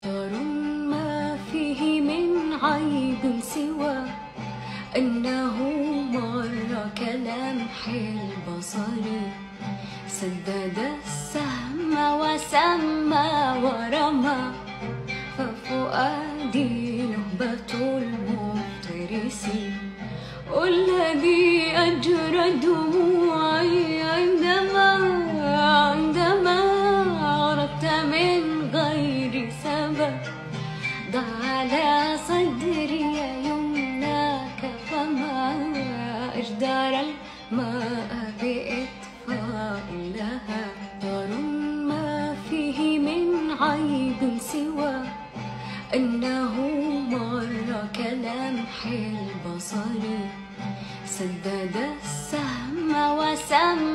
دار ما فيه من عيب سوى أنه مر كلمح البصر، سدد السهم وسمى ورمى، ففؤادي نهبة المفترس، والذي أجرى دموعي عندما أردت من غير سبب. ضع على صدري يمناك فما أجدر الماء بإطفاء لها. دار ما فيه من عيب سوى أنه مر كلمح البصر، سدد السهم وسمى